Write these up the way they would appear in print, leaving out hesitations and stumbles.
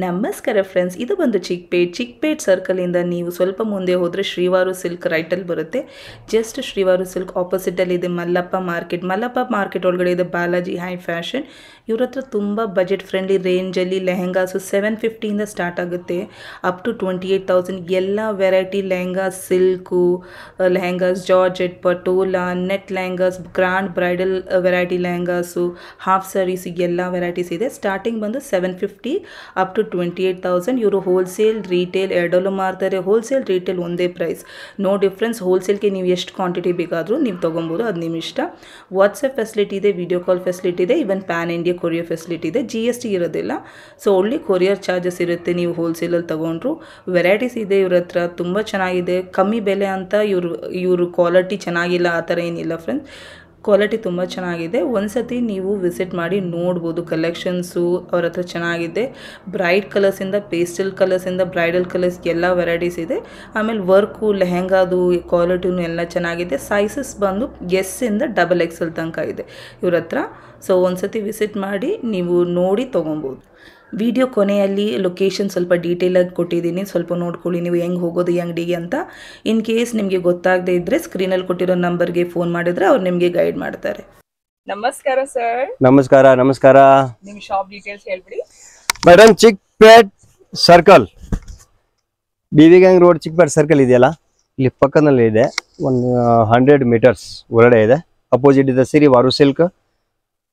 ನಮಸ್ಕಾರ ಫ್ರೆಂಡ್ಸ್, ಇದು ಬಂದು ಚಿಕ್ಪೇಟ್ ಸರ್ಕಲಿಂದ ನೀವು ಸ್ವಲ್ಪ ಮುಂದೆ ಹೋದರೆ ಶ್ರೀವಾರು ಸಿಲ್ಕ್ ರೈಟಲ್ಲಿ ಬರುತ್ತೆ. ಜಸ್ಟ್ ಶ್ರೀವಾರು ಸಿಲ್ಕ್ ಆಪೋಸಿಟಲ್ಲಿ ಇದೆ ಮಲ್ಲಪ್ಪ ಮಾರ್ಕೆಟ್ ಒಳಗಡೆ ಇದೆ ಬಾಲಾಜಿ ಹೈ ಫ್ಯಾಷನ್. ಇವ್ರ ಹತ್ರ ತುಂಬ ಬಜೆಟ್ ಫ್ರೆಂಡ್ಲಿ ರೇಂಜಲ್ಲಿ ಲೆಹೆಂಗಾಸು 750ಇಂದ ಸ್ಟಾರ್ಟ್ ಆಗುತ್ತೆ ಅಪ್ ಟು 28,000. ಎಲ್ಲ variety lehengas, silk lehengas, georgette, patola, net lehengas, grand bridal variety lehengas, half saris ಎಲ್ಲ ವೆರೈಟೀಸ್ ಇದೆ. ಸ್ಟಾರ್ಟಿಂಗ್ ಬಂದು 750 ಅಪ್ ಟು 28,000. ಇವರು ಹೋಲ್ಸೇಲ್ ರೀಟೇಲ್ ಎರಡಲ್ಲೂ ಮಾರ್ತಾರೆ. ಹೋಲ್ಸೇಲ್ ರೀಟೇಲ್ ಒಂದೇ ಪ್ರೈಸ್, ನೋ ಡಿಫ್ರೆನ್ಸ್. ಹೋಲ್ಸೇಲ್ಗೆ ನೀವು ಎಷ್ಟು ಕ್ವಾಂಟಿಟಿ ಬೇಕಾದರೂ ನೀವು ತೊಗೊಬೋದು, ಅದು ನಿಮ್ಮ ಇಷ್ಟ. ವಾಟ್ಸಪ್ ಫೆಸಿಲಿಟಿ ಇದೆ, ವಿಡಿಯೋ ಕಾಲ್ ಫೆಸಿಲಿಟಿ ಇದೆ, ಇವನ್ ಪ್ಯಾನ್ ಇಂಡಿಯಾ ಕೊರಿಯರ್ ಫೆಸಿಲಿಟಿ ಇದೆ. GST ಇರೋದಿಲ್ಲ, ಸೊ ಓನ್ಲಿ ಕೊರಿಯರ್ ಚಾರ್ಜಸ್ ಇರುತ್ತೆ ನೀವು ಹೋಲ್ಸೇಲಲ್ಲಿ ತೊಗೊಂಡ್ರು. ವೆರೈಟೀಸ್ ಇದೆ ಇವ್ರ ಹತ್ರ, ತುಂಬ ಚೆನ್ನಾಗಿದೆ. ಕಮ್ಮಿ ಬೆಲೆ ಅಂತ ಇವರು ಕ್ವಾಲಿಟಿ ಚೆನ್ನಾಗಿಲ್ಲ ಆ ಥರ ಏನಿಲ್ಲ ಫ್ರೆಂಡ್ಸ್, ಕ್ವಾಲಿಟಿ ತುಂಬ ಚೆನ್ನಾಗಿದೆ. ಒಂದ್ಸತಿ ನೀವು ವಿಸಿಟ್ ಮಾಡಿ ನೋಡ್ಬೋದು. ಕಲೆಕ್ಷನ್ಸು ಅವ್ರ ಹತ್ರ ಚೆನ್ನಾಗಿದೆ. ಬ್ರೈಟ್ ಕಲರ್ಸಿಂದ ಪೇಸ್ಟಲ್ ಕಲರ್ಸಿಂದ ಬ್ರೈಡಲ್ ಕಲರ್ಸ್ ಎಲ್ಲ ವೆರೈಟೀಸ್ ಇದೆ. ಆಮೇಲೆ ವರ್ಕು ಲೆಹೆಂಗಾದು ಕ್ವಾಲಿಟಿನೂ ಎಲ್ಲ ಚೆನ್ನಾಗಿದೆ. ಸೈಜಸ್ ಬಂದು ಎಸ್ಸಿಂದ XXL ತನಕ ಇದೆ ಇವ್ರ ಹತ್ರ. ಸೊ ಒಂದ್ಸತಿ ವಿಸಿಟ್ ಮಾಡಿ ನೀವು ನೋಡಿ ತೊಗೊಬೋದು. ವಿಡಿಯೋ ಕೊನೆಯಲ್ಲಿ ಲೊಕೇಶನ್ ಸ್ವಲ್ಪ ಡೀಟೇಲಾಗಿ ಕೊಟ್ಟಿದ್ದೀನಿ, ಸ್ವಲ್ಪ ನೋಡ್ಕೊಳ್ಳಿ ನೀವು ಹೆಂಗೆ ಹೋಗೋದು ಈ ಅಂಗಡಿಗೆ ಅಂತ. ಇನ್ ಕೇಸ್ ನಿಮಗೆ ಗೊತ್ತಾಗದೇ ಇದ್ದರೆ ಸ್ಕ್ರೀನಲ್ಲಿ ಕೊಟ್ಟಿರೋ ನಂಬರ್ಗೆ ಫೋನ್ ಮಾಡಿದ್ರೆ ಅವ್ರು ನಿಮಗೆ ಗೈಡ್ ಮಾಡ್ತಾರೆ. ನಮಸ್ಕಾರ ಸರ್. ನಮಸ್ಕಾರ. ನಿಮ್ಮ ಶಾಪ್ ಡೀಟೇಲ್ಸ್ ಹೇಳ್ಬಿಡಿ madam. Chickpet circle, BV gang road Chickpet circle ಇದೆಯಲ್ಲ, ಇಲ್ಲಿ ಪಕ್ಕದಲ್ಲಿ ಇದೆ. 100 ಮೀಟರ್ಸ್ ಹೊರಗಡೆ ಇದೆ. ಅಪೋಸಿಟ್ ಇದೆ ಶ್ರೀವಾರು ಸಿಲ್ಕ್,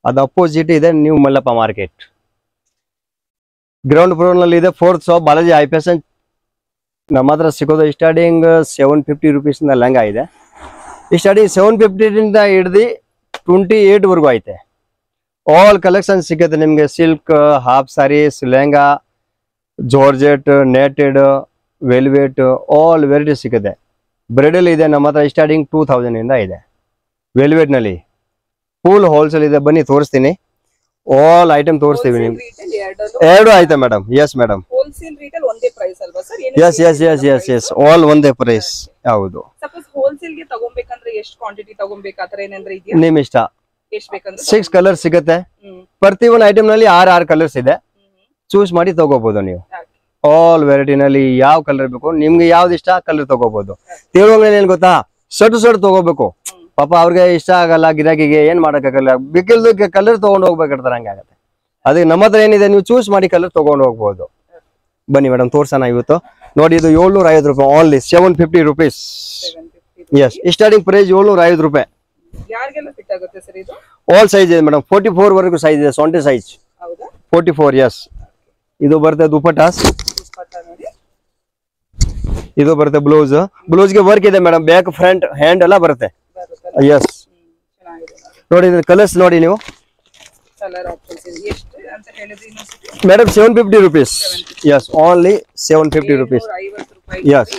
ಅದು ಅಪೋಸಿಟ್ ಇದೆ new Mallappa market. Ground floor ನಲ್ಲಿ ಇದೆ 4th shop Balaji high fashion. ನಮ್ಮ ಹತ್ರ ಸಿಗೋದು ಸ್ಟಾರ್ಟಿಂಗ್ 750 ರುಪೀಸ್ನ ಲೆಹಂಗಾ ಇದೆ. ಸ್ಟಾರ್ಟಿಂಗ್ 750 ಹಿಡ್ದು 28 ವರೆಗೂ ಐತೆ. ಆಲ್ ಕಲೆಕ್ಷನ್ ಸಿಗುತ್ತೆ ನಿಮಗೆ. Silk, half sarees, lehenga, georgette, netted, velvet, all variety ಸಿಗುತ್ತೆ. ಬ್ರೈಡಲ್ ಇದೆ ನಮ್ಮ ಹತ್ರ ಸ್ಟಾರ್ಟಿಂಗ್ 2000 ಇಂದ ಇದೆ. ವೆಲ್ವೆಟ್ ನಲ್ಲಿ ಫುಲ್ ಹೋಲ್ಸೇಲ್ ಇದೆ, ಬನ್ನಿ ತೋರಿಸ್ತೀನಿ. ಆಲ್ ಐಟಮ್ ತೋರಿಸ್ತೀವಿ ನಿಮ್ಗೆ. ಎರಡು ಆಯ್ತಾ madam? Yes madam, wholesale retail ಒಂದೇ ಪ್ರೈಸ್ ಅಲ್ವಾ ಸರ್? ಎಸ್ ಆಲ್ ಒಂದೇ ಪ್ರೈಸ್. ಹೌದು. ಸಪೋಸ್ ಹೋಲ್ಸೇಲ್ ಗೆ ತಗೊಬೇಕಂದ್ರೆ ಎಷ್ಟು ಕ್ವಾಂಟಿಟಿ ತಗೊಬೇಕು ಆ ತರ ಏನಾದ್ರೂ ಇದೆಯಾ? ನಿಮ್ ಇಷ್ಟ. ಎಷ್ಟು ಬೇಕಂದ್ರೆ 6 ಕಲರ್ ಸಿಗುತ್ತೆ. ಪ್ರತಿ ಒಂದು ಐಟಮ್ ನಲ್ಲಿ 6 ಕಲರ್ಸ್ ಇದೆ. ಚೂಸ್ ಮಾಡಿ ತಗೋಬಹುದು ನೀವು. ಆಲ್ ವೆರೈಟಿ ನಲ್ಲಿ ಯಾವ ಕಲರ್ ಬೇಕು ನಿಮ್ಗೆ, ಯಾವ್ದು ಇಷ್ಟ ಕಲರ್ ತಗೋಬಹುದು. ತಿಳುವಂಗ ಏನ್ ಗೊತ್ತಾ, ಸಟ್ ತಗೋಬೇಕು. ಪಾಪ ಅವ್ರಿಗೆ ಇಷ್ಟ ಆಗಲ್ಲ, ಗಿರಾಕಿಗೆ ಏನ್ ಮಾಡಕ್ಕಾಗಲ್ಲ, ಬೇಕಿಲ್ದ ಕಲರ್ ತಗೊಂಡು ಹೋಗ್ಬೇಕಾದ್ರೆ ಹಂಗಾಗತ್ತೆ. ಅದಕ್ಕೆ ನಮ್ಮ ಹತ್ರ ಏನಿದೆ, ನೀವು ಚೂಸ್ ಮಾಡಿ ಕಲರ್ ತಗೊಂಡು ಹೋಗ್ಬೋದು. ಬನ್ನಿ ಮೇಡಮ್ ತೋರ್ಸೋಣ ಇವತ್ತು. ನೋಡಿ, ಇದು 750 ರೂಪಾಯಿ only, 750 rupees. Yes, starting price 750 ರೂಪಾಯಿ. ಆಲ್ ಸೈಜ್ ಇದೆ ಮೇಡಮ್, 44 ವರೆಗೂ ಸೈಜ್ ಇದೆ. 20 ಸೈಜ್ 44. ಎಸ್, ಇದು ಬರುತ್ತೆ ದುಪಟ್ಟಾಸ್. ಇದು ಬರುತ್ತೆ ಬ್ಲೌಸ್ಗೆ ವರ್ಕ್ ಇದೆ ಮೇಡಮ್, ಬ್ಯಾಕ್ ಫ್ರಂಟ್ ಹ್ಯಾಂಡ್ ಎಲ್ಲ ಬರುತ್ತೆ. ಎಸ್, ನೋಡಿ ಕಲರ್ಸ್ ನೋಡಿ ನೀವು madam. 750 rupees. Yes, only 750 rupees. Yes,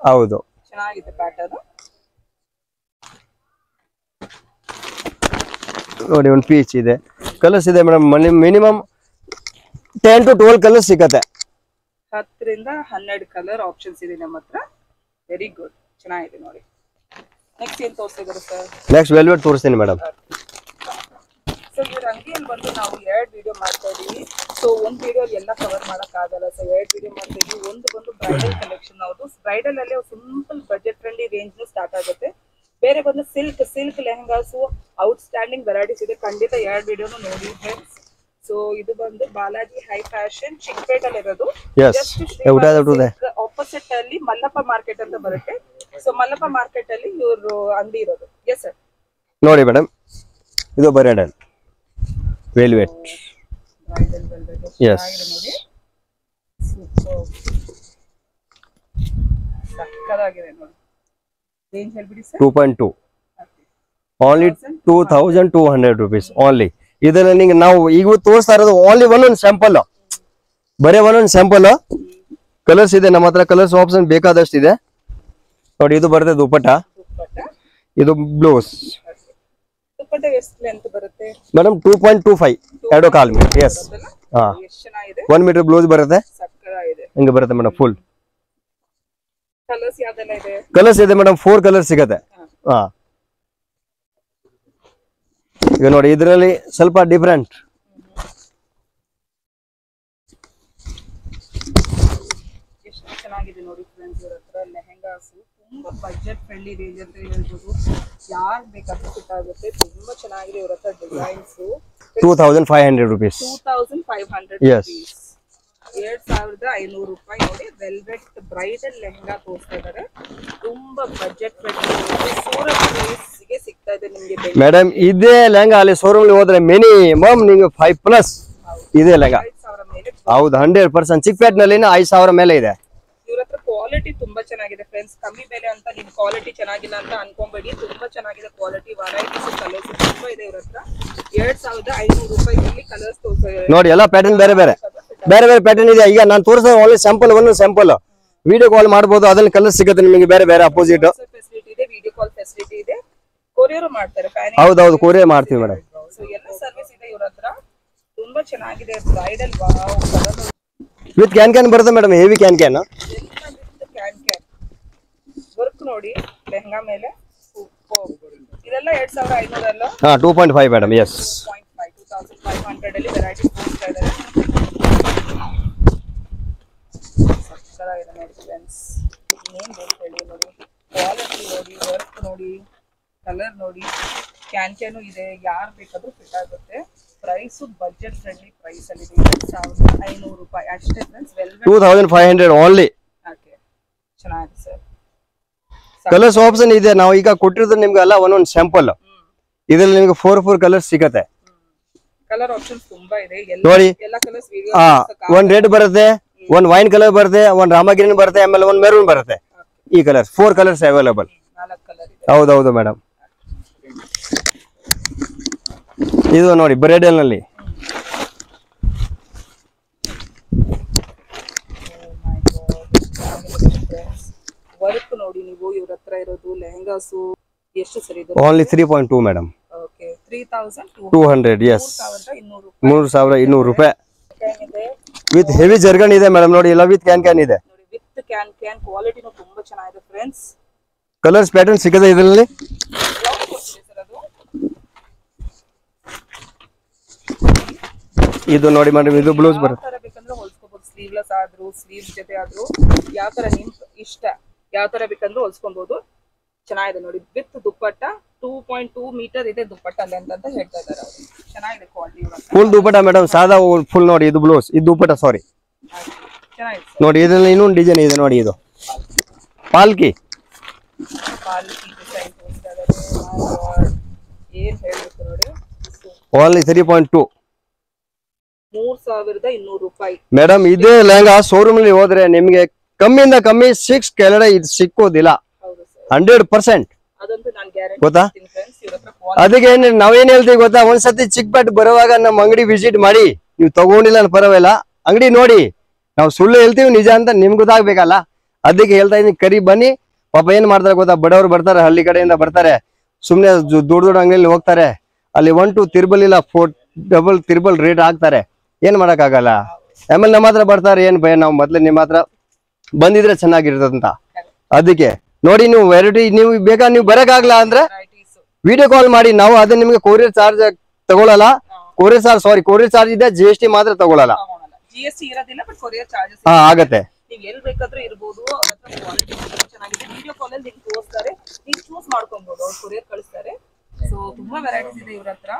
ಹೌದು. ನೋಡಿ ಒಂದು ಪೀಚ್ ಇದೆ, ಕಲರ್ಸ್ ಇದೆ ಮೇಡಮ್. ಮಿನಿಮಮ್ 10 to 12 ಕಲರ್ಸ್ ಸಿಗತ್ತೆ. 10 ರಿಂದ 12 ಕಲರ್ ಆಪ್ಷನ್ಸ್ ಇದೆ ನಮ್ಮ ಹತ್ರ. ವೆರಿ ಗುಡ್, ಚೆನ್ನಾಗಿದೆ ನೋಡಿ. ನೆಕ್ಸ್ಟ್ ಏನ್ ತೋರಿಸ್ತಿದ್ದಾರೆ ಸರ್? ನೆಕ್ಸ್ಟ್ ವೆಲ್ವೆಟ್ ತೋರಿಸ್ತೀನಿ ಮೇಡಮ್. ಸೊ ಇವ್ರ ಅಂಗಡಿಯಲ್ಲಿ ಬಂದು ನಾವು 2 ವಿಡಿಯೋ ಮಾಡ್ತಾ ಇದೀವಿ. ಸೊ ಒಂದು ವಿಡಿಯೋ ಎಲ್ಲ ಕವರ್ ಮಾಡಕ್ ಆಗಲ್ಲ, ಸೊ 2 ವಿಡಿಯೋ ಮಾಡ್ತಾ ಇದೀವಿ. ಒಂದು ಬಂದು ಬ್ರೈಡಲ್ ಕಲೆಕ್ಷನ್. ಅವ್ರದ್ದು ಬ್ರೈಡಲ್ ಅಲ್ಲಿ simple budget friendly range start ಆಗುತ್ತೆ. ಬೇರೆ ಬಂದು silk lehengas out standing varieties ಇದೆ. ಖಂಡಿತ 2 ವಿಡಿಯೋನು ನೋಡಿ ಫ್ರೆಂಡ್ಸ್. ಸೊ ಇದು ಬಂದು ಬಾಲಾಜಿ ಹೈ ಫ್ಯಾಷನ್, ಚಿಕ್ಪೇಟ್ ಅಲ್ಲಿ ಇರೋದು. ಆಪೋಸಿಟ್ ಅಲ್ಲಿ ಮಲ್ಲಪ್ಪ ಮಾರ್ಕೆಟ್ ಅಂತ ಬರುತ್ತೆ. ಸೊ ಮಲ್ಲಪ್ಪ ಮಾರ್ಕೆಟ್ ಅಲ್ಲಿ ಇವರು ಅಂಗಡಿ ಇರೋದು. Yes sir. ನೋಡಿ ಮೇಡಮ್, ಇದು ಬ್ರೈಡಲ್ ವೆಲ್ವೆಟ್. ಎಸ್, ಸಕ್ಕತ್ತಾಗಿದೆ ನೋಡಿ. ರೇಂಜ್ ಹೇಳ್ಬಿಡಿ ಸರ್. 2.2 only 2200 rupees only. ಇದರಲ್ಲಿ ನಾವು ಈಗ ತೋರಿಸ್ತಾ ಇರೋದು ಓನ್ಲಿ ಒಂದೊಂದು ಸ್ಯಾಂಪಲ್, ಬರೀ ಒಂದೊಂದು ಸ್ಯಾಂಪಲ್. ಕಲರ್ಸ್ ಇದೆ ನಮ್ಮ ಹತ್ರ, ಕಲರ್ಸ್ ಆಪ್ಷನ್ ಬೇಕಾದಷ್ಟು ಇದೆ. ನೋಡಿ, ಇದು ಬರುತ್ತೆ ದುಪಟ್ಟ, ಇದು blouse. Madam 2.25 2.25 metre. Yes, 1 metre blouse ಬರುತ್ತೆ. ಹಿಂಗೆ ಬರುತ್ತೆ ಮೇಡಮ್. ಫುಲ್ ಕಲರ್ಸ್ ಇದೆ ಮೇಡಮ್, 4 ಕಲರ್ ಸಿಗತ್ತೆ. ಈಗ ನೋಡಿ ಇದರಲ್ಲಿ ಸ್ವಲ್ಪ ಡಿಫ್ರೆಂಟ್. ಎಷ್ಟು ಚೆನ್ನಾಗಿದೆ ನೋಡಿ ಫ್ರೆಂಡ್ಸ್, ಇವ್ರ ಹತ್ರ ಲೆಹೆಂಗಾಸು ತುಂಬಾ ಬಜೆಟ್ ಫ್ರೆಂಡ್ಲಿ ರೇಂಜ್ ಅಂತ ಹೇಳ್ಬೋದು. ಯಾರು ಬೇಕಾದ್ರೂ ಫಿಟ್ ಆಗುತ್ತೆ. ತುಂಬಾ ಚೆನ್ನಾಗಿದೆ ಇವ್ರ ಹತ್ರ ಡಿಸೈನ್ಸ್. 2500 rupees. 2500 Yes. 2500 ರೂಪಾಯಿ ನೋಡಿ. ವೆಲ್ವೆಟ್ ಬ್ರೈಡಲ್ ಲೆಹೆಂಗಾ ತೋರಿಸ್ತಾ ಇದ್ದಾರೆ. ತುಂಬಾ ಬಜೆಟ್ ಫ್ರೆಂಡ್ಲಿ ಸೂರತ್ ಪ್ರೈಸ್ಗೆ ಸಿಗ್ತಾ ಇದೆ ನಿಮಗೆ. ಮೇಡಮ್ ಇದೇ ಲೆಹಂಗಾ ಅಲ್ಲಿ ಶೋರೂಮ್ ಹೋದ್ರೆ ಮಿನಿಮಮ್ ನಿಮ್ಗೆ 5+ ಇದೇ ಲೆಹಂಗಾ. 5000 ಮೇಲೆ. ಹೌದು 100%. ಚಿಕ್ಪೇಟ್ ನಲ್ಲಿ 5000 ಮೇಲೆ ಇದೆ. ಇವ್ರ ಹತ್ರ ಕ್ವಾಲಿಟಿ ತುಂಬಾ ಚೆನ್ನಾಗಿದೆ ಫ್ರೆಂಡ್ಸ್. ಕಮ್ಮಿ ಬೆಲೆ ಅಂತ ನಿಮ್ ಕ್ವಾಲಿಟಿ ಚೆನ್ನಾಗಿಲ್ಲ ಅಂತ ಅನ್ಕೊಂಬೇಡಿ. ತುಂಬಾ ಚೆನ್ನಾಗಿದೆ ಕ್ವಾಲಿಟಿ. ವೆರೈಟೀಸ್ ಕಲರ್ಸ್ ತುಂಬಾ ಇದೆ ಇವ್ರ ಹತ್ರ. 2500 ರೂಪಾಯಿಯಲ್ಲಿ ಕಲರ್ಸ್ ತೋರಿಸ್ತಾರೆ ನೋಡಿ. ಎಲ್ಲ ಪ್ಯಾಟರ್ನ್ ಬೇರೆ ಬೇರೆ ಪ್ಯಾಟರ್ನ್ ಇದೆ. ಈಗ ನಾನು ತೋರಿಸೋ ಓನ್ಲಿ ಸ್ಯಾಂಪಲ್, ಒಂದು ಸ್ಯಾಂಪಲ್ ವಿಡಿಯೋ ಕಾಲ್ ಮಾಡಬಹುದು. ಅದ್ರಲ್ಲಿ ಕಲರ್ ಸಿಗುತ್ತೆ ನಿಮಗೆ ಬೇರೆ ಬೇರೆ ಅಪೋಸಿಟ್. ಫೆಸಿಲಿಟಿ ಇದೆ, ವಿಡಿಯೋ ಕಾಲ್ ಫೆಸಿಲಿಟಿ ಇದೆ, ಕೊರಿಯರ್ ಮಾಡ್ತಾರೆ. ಹೌದೌದು, ಕೊರಿಯರ್ ಮಾಡ್ತೀವಿ ಮೇಡಮ್. ಸೊ ಎಲ್ಲ ಸರ್ವಿಸ್ ಇದೆ ಇವ್ರ ಹತ್ರ. ತುಂಬಾ ಚೆನ್ನಾಗಿದೆ bridal. Wow, colour with can ಬರುತ್ತೆ ಮೇಡಮ್. ಹೆವಿ ಕ್ಯಾನ್ ಎಲ್ಲ ವಿತ್ ಕ್ಯಾನ್ ವರ್ಕ್ ನೋಡಿ ಲೆಹಂಗಾ ಮೇಲೆ. ಇದೆಲ್ಲ 2500 ಅಲ್ಲ? 2.5 ಮೇಡಮ್. ಎಸ್, 2500 ಅಲ್ಲಿ ವೆರೈಟಿ ತೋರಿಸ್ತಾ ಇದ್ದಾರೆ. ನೋಡಿ ಫ್ರೆಂಡ್ಸ್, ಇನ್ನೇನು ಬೇಕು ಹೇಳಿ ನೋಡಿ. ಕ್ವಾಲಿಟಿ ನೋಡಿ, ವರ್ಕ್ ನೋಡಿ, ಕಲರ್ ನೋಡಿ, ಕ್ಯಾನು ಇದೆ. ಯಾರು ಬೇಕಾದ್ರೂ ಫಿಟ್ ಆಗುತ್ತೆ. ಪ್ರೈಸು ಬಜೆಟ್ ಫ್ರೆಂಡ್ಲಿ ಪ್ರೈಸ್ ಅಲ್ಲಿ ಇದೆ. 2500 ರೂಪಾಯಿ ಅಷ್ಟೇ ಫ್ರೆಂಡ್ಸ್. 2500 ಓನ್ಲಿ. ಓಕೆ, ಚೆನ್ನಾಗಿದೆ ಸರ್. ಕಲರ್ಸ್ ಆಪ್ಷನ್ ಇದೆ. ನಾವು ಈಗ ಕೊಟ್ಟಿರೋದು ನಿಮ್ಗೆ ಅಲ್ಲ ಒಂದೊಂದು ಸ್ಯಾಂಪಲ್. ಇದರಲ್ಲಿ ನಿಮ್ಗೆ 4 ಕಲರ್ಸ್ ಸಿಗತ್ತೆ. ಕಲರ್ ಆಪ್ಷನ್ಸ್ ತುಂಬಾ ಇದೆ. ನೋಡಿ, ಎಲ್ಲ ಕಲರ್ಸ್ ಒಂದ್ ರೆಡ್ ಬರುತ್ತೆ, ಒಂದ್ ವೈನ್ ಕಲರ್ ಬರುತ್ತೆ, ಒಂದ್ ರಾಮ ಗ್ರೀನ್ ಬರುತ್ತೆ, ಆಮೇಲೆ ಒಂದ್ ಮೆರೂನ್ ಬರುತ್ತೆ. ಈ ಕಲರ್ಸ್ 4 ಕಲರ್ಸ್ ಅವೈಲೇಬಲ್. 4 ಕಲರ್ ಇದೆ. ಹೌದೌದು ಮೇಡಮ್. ಇದು ನೋಡಿ ಬ್ರೈಡಲ್ ನಲ್ಲಿ. ವರ್ಕ್ ನೋಡಿ ನೀವು. ಇವ್ರ ಹತ್ರ ಇರೋದು ಲೆಹಂಗಾಸು ಎಷ್ಟು ಸರಿ ಇದೆ? Only 3.2 madam. ಓಕೆ, 3200. ಎಸ್, 3200 ರೂಪಾಯಿ. ಇದೆ ವಿತ್ ಹೆವಿ ಜರ್ಗನ್ ಇದೆ ಮೇಡಮ್. ನೋಡಿ, ಎಲ್ಲ ವಿತ್ ಕ್ಯಾನ್ ಇದೆ ನೋಡಿ. ವಿತ್ ಕ್ಯಾನ್ ಕ್ವಾಲಿಟಿನೂ ತುಂಬಾ ಚೆನ್ನಾಗಿದೆ ಫ್ರೆಂಡ್ಸ್. ಕಲರ್ಸ್ ಪ್ಯಾಟರ್ನ್ ಸಿಗುತ್ತೆ ಇದರಲ್ಲಿ. ಇದು ನೋಡಿ ಮೇಡಮ್, ಇದು ಬ್ಲೌಸ್ ಬರುತ್ತೆ. ಬೇಕಂದ್ರೆ ಹೊಲ್ಸ್ಕೋಬಹುದು. ಸ್ಲೀವ್ಲೆಸ್ ಆದ್ರೂ, ಸ್ಲೀವ್ಸ್ ಜೊತೆ ಆದ್ರೂ, ಯಾವ ತರ ನಿಮ್ ಇಷ್ಟ ಯಾವ ತರ ಬೇಕಂದ್ರೂ ಹೊಲ್ಸ್ಕೊಬಹುದು. ಚೆನ್ನಾಗಿದೆ ನೋಡಿ. ವಿತ್ ದುಪ್ಪಟ್ಟ 2.2 ಮೀಟರ್ ಇದೆ ದುಪ್ಪಟ್ಟ ಲೆಂತ್ ಅಂತ ಹೇಳ್ತಾ ಇದ್ದಾರೆ ಅವರು. ಚೆನ್ನಾಗಿದೆ ಕ್ವಾಲಿಟಿ. ಫುಲ್ ದುಪ್ಪಟ್ಟ ಮೇಡಮ್, ಸಾದಾ ಫುಲ್ ನೋಡಿ. ಇದು ಬ್ಲೌಸ್, ಇದು ದುಪ್ಪಟ್ಟ. ಸಾರಿ, ಚೆನ್ನಾಗಿದೆ ನೋಡಿ. ಇದರಲ್ಲಿ ಇನ್ನೊಂದು ಡಿಸೈನ್ ಇದೆ ನೋಡಿ. ಇದು ಪಾಲ್ಕಿ ಡಿಸೈನ್ ತೋರಿಸ್ತಾ ಇದ್ದಾರೆ. ಏನ್ ಹೇಳ್ಬೇಕು ನೋಡಿ. ಓನ್ಲಿ 3.2. 3200 ರೂಪಾಯಿ ಮೇಡಮ್. ಇದೇ ಲೆಹಂಗಾ ಶೋರೂಮ್ ಅಲ್ಲಿ ಹೋದ್ರೆ ನಿಮ್ಗೆ ಕಮ್ಮಿಯಿಂದ ಕಮ್ಮಿ 6 ಕೆಳಗಡೆ ಇದು ಸಿಕ್ಕೋದಿಲ್ಲ. 100%. ಅದಂತೂ ನಾನು ಗ್ಯಾರಂಟಿ ಗೊತ್ತಾ? ಫ್ರೆಂಡ್ಸ್. ಇವ್ರ ಹತ್ರ ಅದಕ್ಕೆ ನಾವೇನ್ ಹೇಳ್ತೀವಿ ಗೊತ್ತಾ, ಒಂದ್ಸತಿ ಚಿಕ್ಕಪೇಟೆ ಬರುವಾಗ ನಮ್ಮ ಅಂಗಡಿ ವಿಸಿಟ್ ಮಾಡಿ. ನೀವು ತಗೊಂಡಿಲ್ಲ ಪರವಾಗಿಲ್ಲ, ಅಂಗಡಿ ನೋಡಿ. ನಾವು ಸುಳ್ಳು ಹೇಳ್ತೀವಿ ನಿಜ ಅಂತ ನಿಮ್ಗೆ ಗೊತ್ತಾಗ್ಬೇಕಲ್ಲ. ಅದಕ್ಕೆ ಹೇಳ್ತಾ ಇದೀನಿ, ಕರಿ ಬನ್ನಿ. ಪಾಪ ಏನ್ ಮಾಡ್ತಾರೆ ಗೊತ್ತಾ, ಬಡವರು ಬರ್ತಾರೆ, ಹಳ್ಳಿ ಕಡೆಯಿಂದ ಬರ್ತಾರೆ, ಸುಮ್ನೆ ದೊಡ್ಡ ಅಂಗಡಿಯಲ್ಲಿ ಹೋಗ್ತಾರೆ. ಅಲ್ಲಿ 1 2 ತಿರ್ಬಲ್ ಇಲ್ಲ 4 ಡಬಲ್ ತಿರ್ಬಲ್ ರೇಟ್ ಹಾಕ್ತಾರೆ. ಏನ್ ಮಾಡಕ್ ಆಗಲ್ಲ. ಆಮೇಲೆ ನಮ್ಮ ಹತ್ರ ಬರ್ತಾರೆ, ಏನ್ ಭಯ, ನಾವು ಮೊದ್ಲು ನಿಮ್ಮ ಹತ್ರ ಬಂದಿದ್ರೆ ಚೆನ್ನಾಗಿರ್ತದಂತ. ಅದಕ್ಕೆ ನೋಡಿ, ನೀವು ವೆರೈಟಿ ನೀವು ಬೇಕಾ, ನೀವು ಬರಕ್ಕಾಗಲ್ಲ ಅಂದ್ರೆ ವಿಡಿಯೋ ಕಾಲ್ ಮಾಡಿ. ನಾವು ಅದನ್ನ ನಿಮ್ಗೆ ಕೊರಿಯರ್ ಚಾರ್ಜ್ ತಗೊಳಲ್ಲ. ಕೊರಿಯರ್ ಚಾರ್ಜ್ ಇದೆ, GST ಮಾತ್ರ ತಗೊಳಲ್ಲ. GST ಇರೋದಿಲ್ಲ, ಬಟ್ ಕೊರಿಯರ್ ಚಾರ್ಜಸ್ ಆಗತ್ತೆ. ನೀವು ಎಲ್ಲಿ ಬೇಕಾದ್ರೂ ಇರಬಹುದು. ಅವ್ರ ಹತ್ರ ಕ್ವಾಲಿಟಿ ಚೆನ್ನಾಗಿದೆ. ವಿಡಿಯೋ ಕಾಲ್ ಅಲ್ಲಿ ನಿಮ್ಗೆ ತೋರಿಸ್ತಾರೆ, ನೀವು ಚೂಸ್ ಮಾಡ್ಕೊಬಹುದು. ಅವ್ರು ಕೊರಿಯರ್ ಕಳಿಸ್ತಾರೆ. ಸೊ ತುಂಬಾ ವೆರೈಟೀಸ್ ಇದೆ ಇವ್ರ ಹತ್ರ.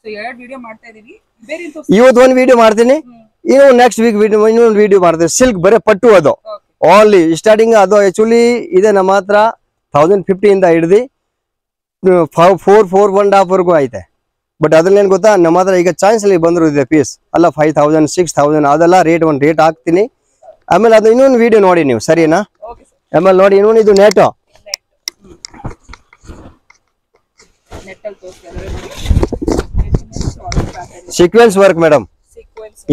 ಸೊ 2 ವಿಡಿಯೋ ಮಾಡ್ತಾ ಇದೀವಿ. ಬೇರೆ ಇವತ್ತು ಒಂದು ವಿಡಿಯೋ ಮಾಡ್ತೀನಿ, ಇನ್ನು ನೆಕ್ಸ್ಟ್ ವೀಕ್ ಇನ್ನೊಂದು ವಿಡಿಯೋ ಮಾಡ್ತೀನಿ. ಸಿಲ್ಕ್ ಬರೀ ಪಟ್ಟು ಅದು ಓನ್ಲಿ ಸ್ಟಾರ್ಟಿಂಗ್. ಅದು ಆಕ್ಚುಲಿ ಇದೆ ನಮ್ಮ ಹತ್ರ 1050 ಇಂದ ಹಿಡಿದು 4.5 ವರೆಗೂ ಐತೆ. ಬಟ್ ಅದ್ರಲ್ಲಿ ಏನ್ ಗೊತ್ತಾ, ನಮ್ಮ ಹತ್ರ ಈಗ ಚಾನ್ಸ್ ಅಲ್ಲಿ ಬಂದ್ರು ಇದೆ ಪೀಸ್ ಅಲ್ಲ 5000 6000 ಅದೆಲ್ಲ ರೇಟ್ ಹಾಕ್ತೀನಿ. ಆಮೇಲೆ ಅದು ಇನ್ನೊಂದು ವಿಡಿಯೋ ನೋಡಿ ನೀವು, ಸರಿನಾ? ಆಮೇಲೆ ನೋಡಿ ಇನ್ನೊಂದು ಇದು net sequence work madam.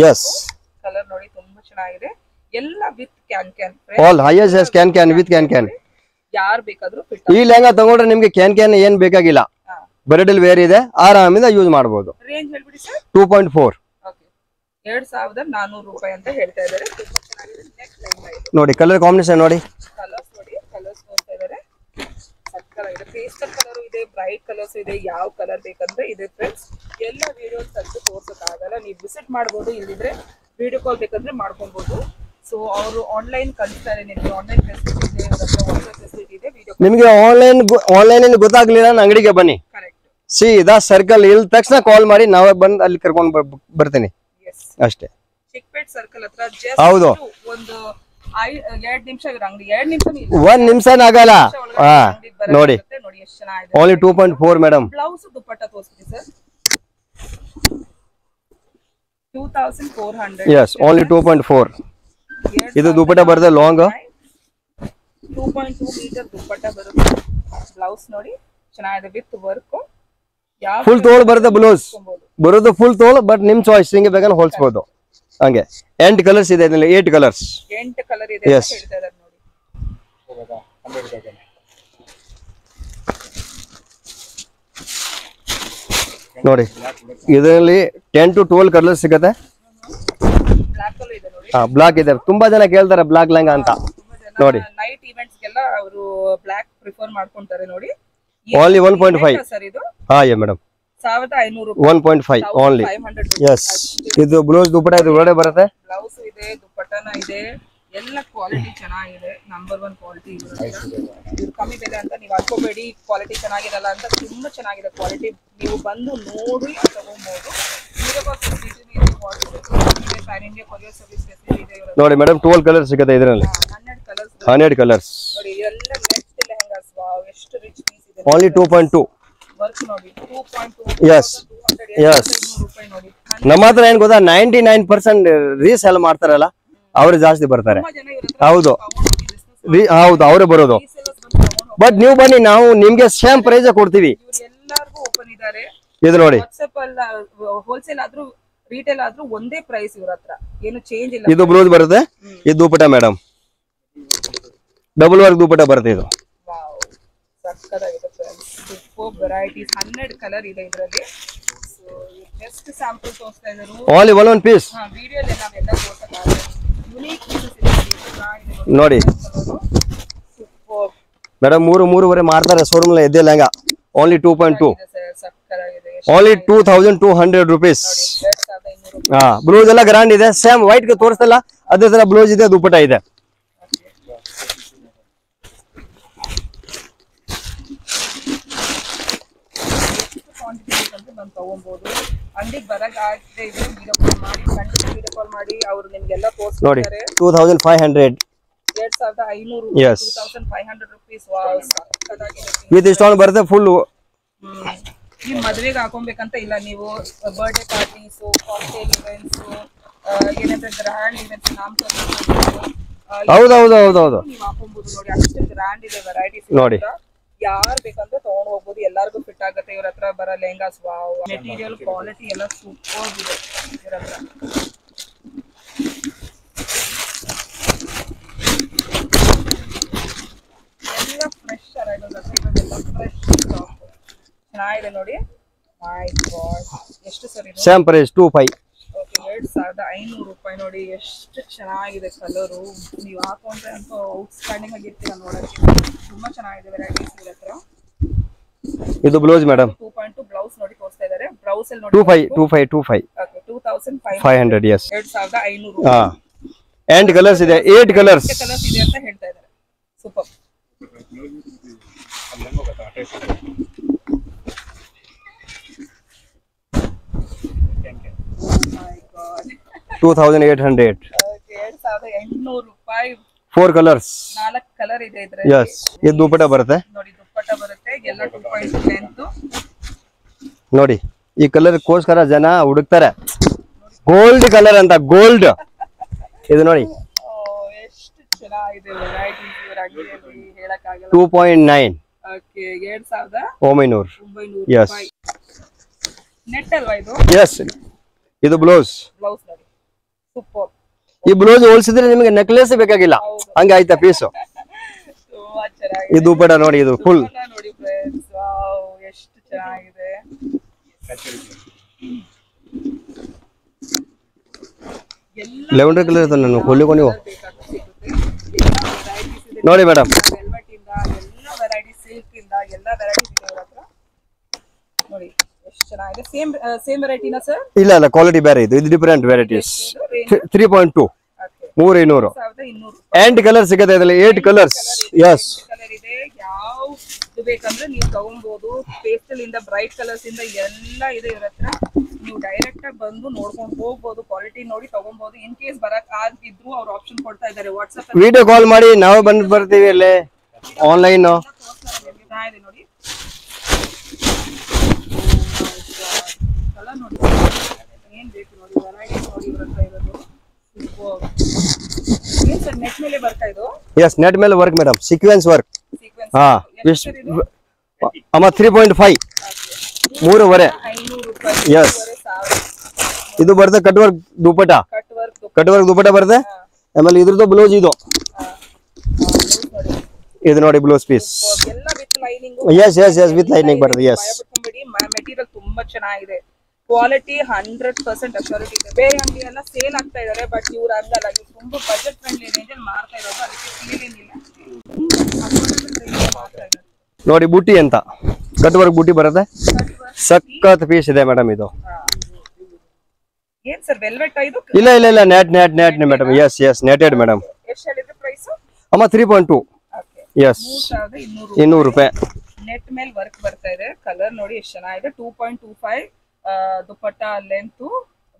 Yes, colour ನೋಡಿ ತುಂಬಾ ಚೆನ್ನಾಗಿದೆ. ಎಲ್ಲ with can all highest can with can. ಯಾರು ಬೇಕಾದ್ರೂ ಫಿಟ್. ಈ ಲೆಹಂಗಾ ತಗೊಂಡ್ರೆ ನಿಮ್ಗೆ ಕ್ಯಾನ್ ಏನ್ ಬೇಕಾಗಿಲ್ಲ. ಬ್ರೈಡಲ್ ವೇರ್ ಇದೆ, ಆರಾಮಿಂದ ಯೂಸ್ ಮಾಡಬಹುದು. ರೇಂಜ್ ಹೇಳ್ಬಿಡಿ ಸರ್. 2.4. ಓಕೆ, 2400 ರೂಪಾಯಿ ಅಂತ ಹೇಳ್ತಾ ಇದ್ದಾರೆ. ತುಂಬಾ ಚೆನ್ನಾಗಿದೆ. ನೆಕ್ಸ್ಟ್ ಲೈನ್ ನೋಡಿ ಕಲರ್ ಕಾಂಬಿನೇಷನ್ ನೋಡಿ. ಕಲರ್ಸ್ ನೋಡಿ, ಕಲರ್ಸ್ ನೋಡ್ತಾ ಇದ್ದಾರೆ. ಸಕ್ಕತ್ತಾಗಿದೆ ಇದೆ, ಪೇಸ್ಟಲ್ ಕಲರ್ ಇದೆ, ಬ್ರೈಟ್ ಕಲರ್ಸ್ ಇದೆ, ಯಾವ ಕಲರ್ ಬೇಕಂದ್ರೆ ಇದೆ ಫ್ರೆಂಡ್ಸ್. ಎಲ್ಲ ವಿಡಿಯೋಸ್ ತೆಗೆದು ತೋರ್ಸೋಕ್ಕಾಗಲ್ಲ, ನೀವು ವಿಸಿಟ್ ಮಾಡ್ಬೋದು, ಇಲ್ಲಿದ್ರೆ ವಿಡಿಯೋ ಕಾಲ್ ಬೇಕಂದ್ರೆ ಮಾಡ್ಕೊಬೋದು. ಸೊ ಅವರು ಆನ್ಲೈನ್ ಕಳಿಸ್ತಾರೆ ನಿಮಗೆ, ಆನ್ಲೈನ್ ಫೆಸಿಲಿಟಿ ಇದೆ, ಅವರ ಹತ್ರ ವಾಟ್ಸ್ಆಪ್ ಫೆಸಿಲಿಟಿ ಇದೆ. ವಿಡಿಯೋ ನಿಮಗೆ ಆನ್ಲೈನ್ ಗೊತ್ತಾಗ್ಲಿಲ್ಲ ಅಂಗಡಿಗೆ ಬನ್ನಿ, ಕರೆಕ್ಟ್ ಸೀದಾ ಸರ್ಕಲ್ ಇಲ್ಲಿ ತಕ್ಷಣ ಕಾಲ್ ಮಾಡಿ ನಾವೇ ಬಂದು ಅಲ್ಲಿ ಕರ್ಕೊಂಡು ಬರ್ತೀನಿ ಅಷ್ಟೇ. ಚಿಕ್ಪೇಟ್ ಸರ್ಕಲ್ ಹತ್ರ ಹೌದು, ಒಂದು 2 ನಿಮಿಷ ಅಂಗಡಿ, 2 ನಿಮಿಷ 1 ನಿಮಿಷ ಆಗಲ್ಲ. ಹಾ ನೋಡಿ, ನೋಡಿ ಎಷ್ಟು ಚೆನ್ನಾಗಿದೆ. Only 2.4 madam. ಬ್ಲೌಸ್ ದುಪ್ಪಟ್ಟ ತೋರಿಸ್ತೀನಿ ಸರ್, 2400. S, only 2.4. ಇದು ದುಪ್ಪಟ್ಟ ಬರುತ್ತೆ ಲಾಂಗ್, 2.2 ಮೀಟರ್ ದುಪ್ಪಟ್ಟ ಬರುತ್ತೆ. ಬ್ಲೌಸ್ ನೋಡಿ ಚೆನ್ನಾಗಿದೆ ವಿತ್ ವರ್ಕ್. ಫುಲ್ ತೋಳು ಬರುತ್ತೆ, ಬ್ಲೌಸ್ ಬರೋದು ಫುಲ್ ತೋಳು, ಬಟ್ ನಿಮ್ ಚಾಯ್ಸ್ ಹಿಂಗೆ ಬೇಕಾದ್ರೆ ಹೋಲ್ಸ್ಬೋದು. ಹಂಗೆ 8 ಕಲರ್ಸ್ ಇದೆ, 8 ಕಲರ್ಸ್. 8 ಕಲರ್ ಇದೆ ಅಂತ ಹೇಳ್ತಾ ಇದ್ದಾರೆ ನೋಡಿ. ಇದರಲ್ಲಿ 10 to 12 ಕಲರ್ಸ್ ಸಿಗುತ್ತೆ. ಬ್ಲಾಕ್ ಕಲರ್ ಇದೆ ನೋಡಿ. ಹಾ, ಬ್ಲಾಕ್ ಇದೆ. ತುಂಬಾ ಜನ ಕೇಳ್ತಾರೆ ಬ್ಲಾಕ್ ಲೆಹಂಗಾ ಅಂತ ನೋಡಿ. ನೈಟ್ ಇವೆಂಟ್ಸ್ ಗೆಲ್ಲ ಅವರು ಬ್ಲಾಕ್ ಪ್ರಿಫರ್ ಮಾಡ್ಕೊಂತಾರೆ ನೋಡಿ. ಓನ್ಲಿ 1.5 ಸರ್ ಇದು. ಹಾ ಯಾ ಮೇಡಮ್, 1500 1.5 ಓನ್ಲಿ. 500. ಎಸ್, ಇದು ಬ್ಲೌಸ್ ದುಪ್ಪಟ್ಟ ಇದು ಒಳ್ಳೆ ಬರುತ್ತೆ. ಬ್ಲೌಸ್ ಇದೆ, ದುಪ್ಪಟ್ಟನ ಇದೆ, ಎಲ್ಲ ಕ್ವಾಲಿಟಿ ಚೆನ್ನಾಗಿದೆ. ನಂಬರ್ 1 ಕ್ವಾಲಿಟಿ ಇದು. ಕಮ್ಮಿ ಬೆಲೆ ಅಂತ ನೀವು ಅನ್ಕೋಬೇಡಿ, ಕ್ವಾಲಿಟಿ ಚೆನ್ನಾಗಿರಲ್ಲ ಅಂತ. ತುಂಬಾ ಚೆನ್ನಾಗಿದೆ ಕ್ವಾಲಿಟಿ, ನೀವು ಬಂದು ನೋಡಿ ತಗೊಬಹುದು. ನೋಡಿ ಮೇಡಮ್, 12 ಕಲರ್ ಸಿಗುತ್ತೆ ಇದರಲ್ಲಿ. 100 ಕಲರ್ಸ್ ನೋಡಿ. ಎಲ್ಲ ನೆಕ್ಸ್ಟ್ ಲೆಹಂಗಾಸ್, ವಾವ್ ಎಷ್ಟು ರಿಚ್ ಪೀಸ್ ಇದೆ. ಓನ್ಲಿ 2.2 ವರ್ಕ್ ನೋಡಿ, 2.2. Yes yes. ರೂಪಾಯಿ ನೋಡಿ. ನಮ್ಮ ಹತ್ರ ಏನ್ ಗೊತ್ತಾ, 99% ರೀಸೇಲ್ ಮಾಡ್ತಾರಲ್ಲ ಅವ್ರು ಜಾಸ್ತಿ ಬರ್ತಾರೆ. ಹೌದು ಹೌದು, ಅವರೇ ಬರೋದು. ಬಟ್ ನೀವು ಬನ್ನಿ, ನಾವು ನಿಮ್ಗೆ ಸೇಮ್ ಪ್ರೈಸ್ ಕೊಡ್ತೀವಿ. ಎಲ್ಲರಿಗೂ ಓಪನ್ ಇದ್ದಾರೆ. ಇದು ನೋಡಿ, ವಾಟ್ಸ್ಆಪ್ ಅಲ್ಲ, ಹೋಲ್ಸೇಲ್ ಆದ್ರೂ ರಿಟೇಲ್ ಆದ್ರೂ ಒಂದೇ ಪ್ರೈಸ್ ಇವ್ರ ಹತ್ರ, ಏನು ಚೇಂಜ್ ಇಲ್ಲ. ಇದು ಬ್ಲೌಸ್ ಬರುತ್ತೆ, ಇದು ದುಪ್ಪಟ್ಟ ಮೇಡಮ್, ಡಬಲ್ ವರ್ಕ್ ದುಪ್ಪಟ್ಟ ಬರುತ್ತೆ. ಇದು ವಾವ್ ಸಕ್ಕತ್ತಾಗಿದೆ ಫ್ರೆಂಡ್ಸ್. ಸೂಪರ್ ವೆರೈಟೀಸ್, 100 ಕಲರ್ ಇದೆ ಇದರಲ್ಲಿ. ಸೊ ಜಸ್ಟ್ ಸ್ಯಾಂಪಲ್ ತೋರಿಸ್ತಾ ಇದ್ದಾರೆ. Only one piece. ಹಾ, ವಿಡಿಯೋದಲ್ಲಿ ನಾವೆಲ್ಲ ತೋರಿಸಕ್ಕಾಗಲ್ಲ. ಯುನೀಕ್ ಪೀಸಸ್ ಇದೆ ನೋಡಿ ಸೂಪರ್ ಮೇಡಮ್. 3-3.5 ಮಾರ್ತಾರೆ ಶೋರೂಮ್ ಎದ್ದೆ ಲೆಹಂಗಾ. ಓನ್ಲಿ 2.2, ಸಕ್ಕತ್ತಾಗಿದೆ. Only 2200 rupees. 2500. ಹಾ, ಬ್ಲೌಸ್ ಎಲ್ಲ ಗ್ರಾಂಡ್ ಇದೆ, ಸೇಮ್ ವೈಟ್ ಗೆ ತೋರಿಸ್ತಲ್ಲ ಅದೇ ತರ ಬ್ಲೌಸ್ ಇದೆ, ದುಪ್ಪಟ್ಟ ಇದೆ. ತಗೊಬಹುದು. ಅಂಗಡಿಗೆ ಬರಗಾಗದೆ ಇದು ವಿಡಿಯೋ ಕಾಲ್ ಮಾಡಿ, ಖಂಡಿತ ವಿಡಿಯೋ ಕಾಲ್ ಮಾಡಿ, ಅವರು ನಿಮ್ಗೆಲ್ಲ ನೋಡಿ. ತೋರಿಸ್ತಾರೆ. 2500. 2500. Yes. 2500 rupees. ವಾವ್ ಸಕ್ಕತ್ತಾಗಿದೆ. ವಿತ್ ಸ್ಟೋನ್ ಬರುತ್ತೆ ಫುಲ್. ನೀವು ಮದುವೆಗೆ ಹಾಕೊಬೇಕಂತ ಇಲ್ಲ, ನೀವು ಬರ್ಡೇ ಪಾರ್ಟೀಸು, ಕಾಕ್ಟೇಲ್ ಇವೆಂಟ್ಸು, ಏನಂದ್ರೆ ಗ್ರ್ಯಾಂಡ್ ಇವೆಂಟ್ಸ್, ಹೌದು ಹೌದು ಹೌದು ಹೌದು, ನೀವು ಹಾಕೊಬಹುದು ನೋಡಿ. ಅಷ್ಟು ಗ್ರ್ಯಾಂಡ್ ಇದೆ ವೆರೈಟೀಸ್ ನೋಡಿ. ಯಾರು ಬೇಕಂದ್ರೆ ತಗೊಂಡ್ ಹೋಗ್ಬೋದು, ಎಲ್ಲರಿಗೂ ಫಿಟ್ ಆಗುತ್ತೆ ಇವ್ರ ಹತ್ರ ಬರೋ ಲೆಹಂಗಾಸ್. ವಾವ್, ಮೆಟೀರಿಯಲ್ ಕ್ವಾಲಿಟಿ ಎಲ್ಲ ಸೂಪರ್ ಇದೆ ಇವ್ರ ಹತ್ರ. ಎಲ್ಲ ಫ್ರೆಶ್ ಅರೈವಲ್ ಇದೆ, ಇವಾಗೆಲ್ಲ ಫ್ರೆಶ್ ಸ್ಟಾಕ್ ಚೆನ್ನಾಗಿದೆ ನೋಡಿ. ಮೈ ಗಾಡ್, ಎಷ್ಟು ಸರ್ ಇದು? Same price 25. ಓಕೆ, 2500 ರೂಪಾಯಿ ನೋಡಿ. ಎಷ್ಟು ಚೆನ್ನಾಗಿದೆ ಕಲರು, ನೀವು ಹಾಕೊಂಡ್ರೆ ಅಂತೂ ಔಟ್ಸ್ಟ್ಯಾಂಡಿಂಗ್ ಆಗಿರ್ತೀರ ನೋಡಕ್ಕೆ. ತುಂಬಾ ಚೆನ್ನಾಗಿದೆ ವೆರೈಟೀಸ್ ಇವ್ರ ಹತ್ರ. ಇದು ಬ್ಲೌಸ್ ಮೇಡಮ್, 2.2 ಬ್ಲೌಸ್ ನೋಡಿ ತೋರಿಸ್ತಾ ಇದ್ದಾರೆ. ಬ್ಲೌಸ್ ಅಲ್ಲಿ ನೋಡಿ 25. ಓಕೆ, 2500. yes. 2500. ಹಾ, 8 ಕಲರ್ಸ್ ಇದೆ, 8 ಕಲರ್ಸ್ ಕಲರ್ಸ್ ಇದೆ ಅಂತ ಹೇಳ್ತಾ ಇದ್ದಾರೆ. ಸೂಪರ್. 2800. 2800 ರೂಪಾಯಿ. 4 ಕಲರ್ಸ್, 4 ಕಲರ್ ಇದೆ ಇದರಲ್ಲಿ. ಎಸ್. ಇದು ದುಪ್ಪಟ್ಟ ಬರುತ್ತೆ ನೋಡಿ, ದುಪ್ಪಟ್ಟ ಬರುತ್ತೆ, ಎಲ್ಲ 2.2 ಲೆಂತ್ ನೋಡಿ. ಈ ಕಲರ್ ಕೋಸ್ಕರ ಜನ ಹುಡುಕ್ತಾರೆ, ಗೋಲ್ಡ್ ಕಲರ್ ಅಂತ, ಗೋಲ್ಡ್. ಇದು ನೋಡಿ, ಎಷ್ಟು ಚೆನ್ನಾಗಿದೆ ವೆರೈಟೀಸ್ ಇವರ ಅಂಗಡಿಯಲ್ಲಿ, ಹೇಳಕ್ಕಾಗಲ್ಲ. 2.9. ಓಕೆ, 2900. 900. ಎಸ್ ನೆಟ್ ಅಲ್ವಾ ಇದು? ಎಸ್. ಇದು ಬ್ಲೌಸ್. ಬ್ಲೌಸ್ ನೋಡಿ, ಸೂಪರ್. ಈ ಬ್ಲೌಸ್ ಹೋಲಿಸಿದ್ರೆ ನಿಮಗೆ ನೆಕ್ಲೆಸ್ ಬೇಕಾಗಿಲ್ಲ, ಹಂಗೆ ಆಯ್ತಾ ಪೀಸು. ತುಂಬಾ ಚೆನ್ನಾಗಿದೆ. ಇದು ದುಪ್ಪಟ್ಟ ನೋಡಿ, ಇದು ಫುಲ್ ನೋಡಿ ಫ್ರೆಂಡ್ಸ್. ವಾವ್, ಎಷ್ಟು ಚೆನ್ನಾಗಿದೆ. ಲೆವೆಂಡರ್ ಕಲರ್ ಇರ್ತದೆ, ನಾನು ಕೊಲ್ಲಿಗೋ ನೀವು ನೋಡಿ ಮೇಡಮ್. ವೆಲ್ವೆಟ್ ಇಂದ ಎಲ್ಲ ವೆರೈಟಿ, ಸಿಲ್ಕ್ ಇಂದ ಎಲ್ಲ ಸೇಮ್ ವೆರೈಟಿನಾ ಸರ್? ಇಲ್ಲ ಇಲ್ಲ, ಕ್ವಾಲಿಟಿ ಬೇರೆ ಇದು ಡಿಫರೆಂಟ್ ವೆರೈಟೀಸ್. 3.2 3200 8 ಕಲರ್ ಸಿಗುತ್ತೆ ಇದರಲ್ಲಿ. 8 ಕಲರ್ಸ್. ಯಸ್, ಕಲರ್ ಇದೆ. ಯಾವ್ದು ಬೇಕಂದ್ರೆ ನೀವು ತಗೊಬಹುದು. ಪೇಸ್ಟಲ್ ಇಂದ ಬ್ರೈಟ್ ಕಲರ್ಸ್ ಇಂದ ಎಲ್ಲ ಇದೆ ಇವ್ರ ಹತ್ರ. ನೀವು ಡೈರೆಕ್ಟ್ ಆಗಿ ಬಂದು ನೋಡ್ಕೊಂಡು ಹೋಗ್ಬೋದು, ಕ್ವಾಲಿಟಿ ನೋಡಿ ತಗೊಬಹುದು. ಇನ್ ಕೇಸ್ ಬರಕ್ ಆಗಿದ್ರು ಅವ್ರು ಆಪ್ಷನ್ ಕೊಡ್ತಾ ಇದ್ದಾರೆ ವಾಟ್ಸ್ಆಪ್ ವಿಡಿಯೋ ಕಾಲ್ ಮಾಡಿ ನಾವು ಬಂದು ಬರ್ತೀವಿ ಅಲ್ಲೇ ಆನ್ಲೈನ್. ನೋಡಿ ಕಲರ್ ನೋಡಿ ಏನ್ ಬೇಕು ನೋಡಿ, ವೆರೈಟಿ ನೋಡಿ ಇವ್ರ ಹತ್ರ ಇರೋದು. ಏನ್ ಸರ್ ನೆಟ್ ಮೇಲೆ ಬರ್ತಾ ಇದು? ಯಸ್, ನೆಟ್ ಮೇಲೆ ವರ್ಕ್ ಮೇಡಮ್, ಸೀಕ್ವೆನ್ಸ್ ವರ್ಕ್. ಹಾ, ಅಮ್ಮ 3.5 3.5. ಯಸ್, ಇದು ಬರುತ್ತೆ cut work dupatta. Cut work dupatta ಬರುತ್ತೆ. ಆಮೇಲೆ ಇದ್ರದ್ದು ಬ್ಲೌಸ್ ಇದು ನೋಡಿ blouse piece. Yes yes yes, with lining ಬರುತ್ತೆ. ಯಸ್, ಮೆಟೀರಿಯಲ್ ತುಂಬಾ ಚೆನ್ನಾಗಿದೆ. ಕ್ವಾಲಿಟಿ 100% ಅಶ್ಯೂರಿಟಿ ಇದೆ. ಬೇರೆ ಅಂಗಡಿ ಎಲ್ಲ ಸೇಲ್ ಆಗ್ತಾ ಇದಾರೆ, ಬಟ್ ಇವ್ರು ಹಂಗಲ್ಲ. ಇವ್ರು ತುಂಬಾ ಬಜೆಟ್ ಫ್ರೆಂಡ್ಲಿ ರೇಂಜ್ ಅಲ್ಲಿ ಮಾರ್ತಾ ಇರೋದು. ಅದಕ್ಕೆ ಸೇಲ್ ಏನಿಲ್ಲ, ನೋಡಿ ಬುಟ್ಟಿ ಅಂತ ಕಟ್ ವರ್ಕ್ ಬುಟ್ಟಿ ಬರುತ್ತೆ. ಸಖತ್ ಪೀಸ್ ಇದೆ ಮೇಡಮ್ ಇದು. ಏನ್ ಸರ್ ವೆಲ್ವೆಟ್ ಇದು? ಇಲ್ಲ ಇಲ್ಲ ಇಲ್ಲ, net net net madam. Yes yes, netted madam. ಎಷ್ಟು ಹೇಳಿದ್ರೆ ಪ್ರೈಸ್? ಅಮ್ಮ 3.2. ಯಸ್, 200 ರೂಪಾಯಿ. ನೆಟ್ ಮೇಲೆ ವರ್ಕ್ ಬರ್ತಾ ಇದೆ. ಕಲರ್ ನೋಡಿ ಎಷ್ಟು ಚೆನ್ನಾಗಿದೆ. 2.25 ದುಪಟ್ಟ ಲೆಂತ್.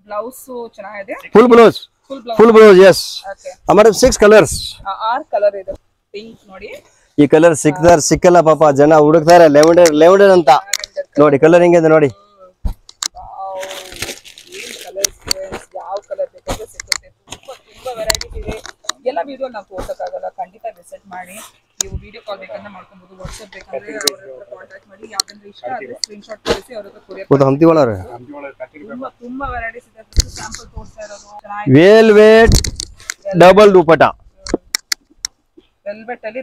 ಬ್ಲೌಸ್ ಚೆನ್ನಾಗಿದೆ. Full blouse. Yes madam. 6 colours. 6 colour ಇದೆ. ಪಿಂಕ್ ನೋಡಿ, ಈ ಕಲರ್ ಸಿಕ್ಕಲ್ಲ ಪಾಪ, ಜನ ಹುಡುಕ್ತಾರೆ. ಲೆವೆಂಡರ್ ಅಂತ ನೋಡಿ, ಕಲರ್ ಹಿಂಗಿದೆ ನೋಡಿ. ಯಾವ ಕಲರ್ ಬೇಕಾದ್ರೆ ಸಿಗುತ್ತೆ. ತುಂಬಾ ವೆರೈಟೀಸ್ ಇದೆ. ಎಲ್ಲ ವಿಡಿಯೋ ನಾವು ತೋರ್ಸಕ್ಕಾಗಲ್ಲ, ಖಂಡಿತ ವಿಸಿಟ್ ಮಾಡಿ. ನೀವು ವಿಡಿಯೋ ಕಾಲ್ ಬೇಕಂದ್ರೆ ಮಾಡ್ಕೊಬಹುದು, ವಾಟ್ಸ್ಆಪ್ ಬೇಕಂದ್ರೆ ಅವ್ರ ಹತ್ರ ಕಾಂಟ್ಯಾಕ್ಟ್ ಮಾಡಿ. ಯಾವ್ದಂದ್ರೆ ಇಷ್ಟ ಆದ್ರೆ ಸ್ಕ್ರೀನ್ ಶಾಟ್ ಕಳಿಸಿ ಅವ್ರ ಹತ್ರ ಕೊರಿಯರ್. ತುಂಬಾ ವೆರೈಟೀಸ್ ಇದೆ. ಸ್ಯಾಂಪಲ್ ತೋರಿಸ್ತಾ ಇರೋದು. Velvet double dupatta. ವೆಲ್ವೆಟ್ ಅಲ್ಲಿ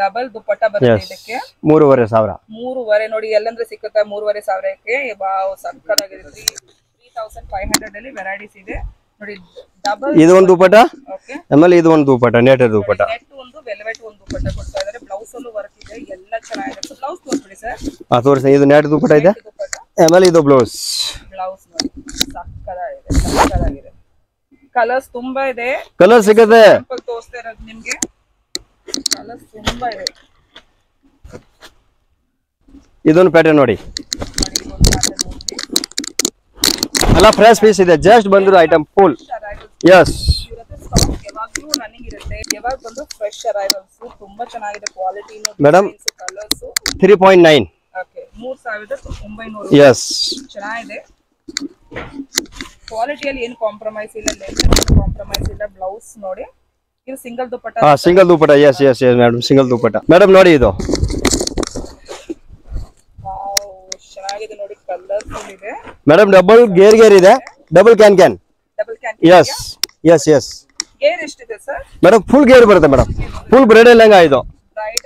ಡಬಲ್ ದುಪಟ್ಟ ಬರುತ್ತೆ. ಇದಕ್ಕೆ 3,500. 3,500 ನೋಡಿ, ಎಲ್ಲಂದ್ರೆ ಸಿಕ್ಕುತ್ತಾ 3,500ಕ್ಕೆ. ವಾವ್, ಸಕ್ಕತ್ತಾಗಿದೆ. 3,500 ಅಲ್ಲಿ ವೆರೈಟೀಸ್ ಇದೆ ನೋಡಿ. ಡಬಲ್ ಇದು ಒಂದು ದುಪಟ್ಟ, ಓಕೆ. ಆಮೇಲೆ ಇದು ಒಂದು ದುಪಟ್ಟ, ನೆಟೆಡ್ ದುಪಟ್ಟ. ನೆಟ್ ಒಂದು, ವೆಲ್ವೆಟ್ ಒಂದು ದುಪಟ್ಟ ಕೊಡ್ತಾ ಇದ್ದಾರೆ. ಬ್ಲೌಸ್ ಅಲ್ಲೂ ವರ್ಕ್ ಇದೆ, ಎಲ್ಲ ಚೆನ್ನಾಗಿದೆ. ಸೊ ಬ್ಲೌಸ್ ತೋರಿಸ್ಬಿಡಿ ಸರ್. ತೋರಿಸಿ. ಇದು ನೆಟ್ ದುಪಟ್ಟ ಇದೆ, ಆಮೇಲೆ ಇದು ಬ್ಲೌಸ್. ಬ್ಲೌಸ್ ನೋಡಿ ಸಕ್ಕತ್ತಾಗಿದೆ. ಕಲರ್ಸ್ ತುಂಬಾ ಇದೆ. ಕಲರ್ ಸಿಗುತ್ತೆ. ಸ್ಯಾಂಪಲ್ ತೋರಿಸ್ತಾ ಇರೋದು ನಿಮ್ಗೆ. ಕಲರ್ಸ್ ತುಂಬಾ ಇದೆ. ಇದೊಂದು ಪ್ಯಾಟರ್ನ್ ನೋಡಿ. ಎಲ್ಲ ಫ್ರೆಶ್ ಪೀಸ್ ಇದೆ. ಜಸ್ಟ್ ಬಂದಿರೋ ಐಟಮ್ ಫುಲ್. ಯಸ್, ಯಾವಾಗ್ಲೂ ರನ್ನಿಂಗ್ ಇರುತ್ತೆ. ಯಾವಾಗ ಬಂದು ಫ್ರೆಶ್ ಅರೈವಲ್ಸ್. ತುಂಬಾ ಚೆನ್ನಾಗಿದೆ quality. Madam, colours 3.9. Okay, 3,900. Yes, ಚೆನ್ನಾಗಿದೆ. ಕ್ವಾಲಿಟಿಯಲ್ಲಿ ಏನು ಕಾಂಪ್ರಮೈಸ್ ಇಲ್ಲ, ಲೆಂತ್ ಕಾಂಪ್ರಮೈಸ್ ಇಲ್ಲ. ಬ್ಲೌಸ್ ನೋಡಿ, ಇದು single dupatta. Single dupatta. Yes yes yes madam, single dupatta. Madam ನೋಡಿ ಇದು ಚೆನ್ನಾಗಿದೆ ನೋಡಿ. ಕಲರ್ಸ್ ಇದೆ ಮೇಡಮ್. ಡಬಲ್ ಗೇರ್ ಇದೆ, double can. Double can. Yes yes yes. ಗೇರ್ ಎಷ್ಟಿದೆ ಸರ್? ಮೇಡಮ್ ಫುಲ್ ಗೇರ್ ಬರುತ್ತೆ ಮೇಡಮ್. ಫುಲ್ ಬ್ರೈಡಲ್ ಲೆಹಂಗಾ ಇದು.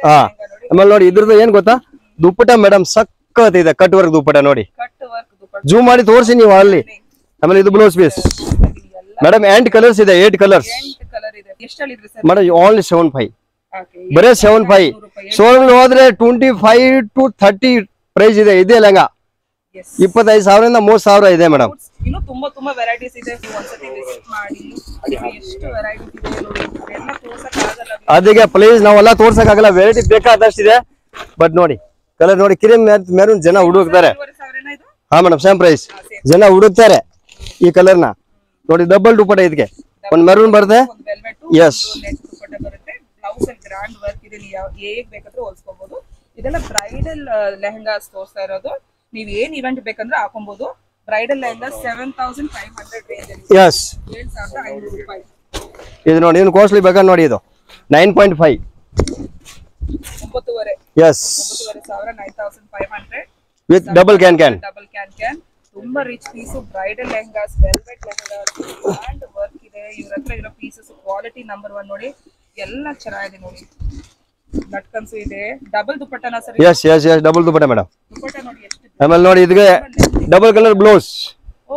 ಹಾ, ಆಮೇಲೆ ನೋಡಿ ಇದ್ರದ್ದು ಏನ್ ಗೊತ್ತಾ, ದುಪ್ಪಟ ಮೇಡಮ್ ಸಕ್ಕತ್ ಇದೆ. ಕಟ್ ವರ್ಕ್ ದುಪ್ಪಟ ನೋಡಿ. ಕಟ್ ವರ್ಕ್ ದುಪಟ್ಟ ಜೂಮ್ ಮಾಡಿ ತೋರಿಸಿ ನೀವು ಅಲ್ಲಿ. ಆಮೇಲೆ ಇದು ಬ್ಲೌಸ್ ಪೀಸ್ ಮೇಡಮ್. 8 ಕಲರ್ಸ್ ಇದೆ. 8 ಕಲರ್ಸ್. 8 ಕಲರ್ ಇದೆ. ಎಷ್ಟು ಹೇಳಿದ್ರಿ ಸರ್? Madam only 7.5. ಓಕೆ, ಬರೇ 7.5. ಶೋರೂಮ್ ಹೋದ್ರೆ 25 to 30 ಪ್ರೈಸ್ ಇದೆ. ಇದೇ ಲೆಹಂಗಾ 25,000 ಇಂದ 30,000 ಇದೆ ಮೇಡಮ್. ಇನ್ನು ತುಂಬಾ ವೆರೈಟೀಸ್ ಇದೆ. ನೀವು ಒಂದ್ಸತಿ ವಿಸಿಟ್ ಮಾಡಿ. ಎಷ್ಟು ವೆರೈಟೀಸ್ ಇದೆ ನೋಡಿ. ಎಲ್ಲ ತೋರ್ಸಕ್ ಆಗಲ್ಲ. ಅದಕ್ಕೆ ಪ್ಲೀಸ್ ನಾವೆಲ್ಲ ತೋರ್ಸಕ್ ಆಗಲ್ಲ. ವೆರೈಟಿ ಬೇಕಾದಷ್ಟಿದೆ. ಬಟ್ ನೋಡಿ ಕಲರ್ ನೋಡಿ. ಕ್ರೀಮ್ ಮೆರೂನ್ ಜನ ಹುಡುಕ್ತಾರೆ. ಹಾ ಮೇಡಮ್, ಸೇಮ್ ಪ್ರೈಸ್. ಜನ ಹುಡುಕ್ತಾರೆ ಈ ಕಲರ್ ನ ನೋಡಿ. ಡಬಲ್ ದುಪಟ್ಟ ಇದಕ್ಕೆ. ಒಂದ್ ಮೆರೂನ್ ಬರುತ್ತೆ. ಯಸ್, ಬ್ಲೌಸ್ ಅಲ್ಲಿ ಗ್ರಾಂಡ್ ವರ್ಕ್ ಇದೆ. ನೀವು ಹೇಗ್ ಬೇಕಾದ್ರೂ ಹೊಲ್ಸ್ಕೋಬಹುದು. ಇದೆಲ್ಲ ಬ್ರೈಡಲ್ ಲೆಹಂಗಾಸ್ ತೋರಿಸ್ತಾ ಇರೋದು. ನೀವ್ ಏನ್ ಇವೆಂಟ್ ಬೇಕಂದ್ರೆ ಹಾಕೊಬಹುದು. ಬ್ರೈಡಲ್ ಲೆಹಂಗಾ 7,500 ರೇಂಜ್ ಅಲ್ಲಿ. ಯಸ್, 7,500 ರೂಪಾಯಿ. ಇದು ನೋಡಿ. ಇನ್ನು ಕಾಸ್ಟ್ಲಿ ಬೇಕಾದ್ರೆ ನೋಡಿ, ಇದು 9.5. 9.5. Yes, 9,500 9,500 with double can. Double can. ತುಂಬಾ rich piece. Bridal lehengas, velvet lehengas, grand work ಇದೆ. ಇವ್ರ ಹತ್ರ ಇರೋ ಪೀಸಸ್ ಕ್ವಾಲಿಟಿ ನಂಬರ್ 1 ನೋಡಿ. ಎಲ್ಲ ಚೆನ್ನಾಗಿದೆ ನೋಡಿ. ಲಟ್ಕನ್ಸು ಇದೆ. ಡಬಲ್ ದುಪಟ್ಟನ sir? Yes yes yes, double dupatta madam. Dupatta ನೋಡಿ ಎಷ್ಟು. ಆಮೇಲೆ ನೋಡಿ ಇದಕ್ಕೆ ಡಬಲ್ ಕಲರ್ ಬ್ಲೌಸ್. ಓ,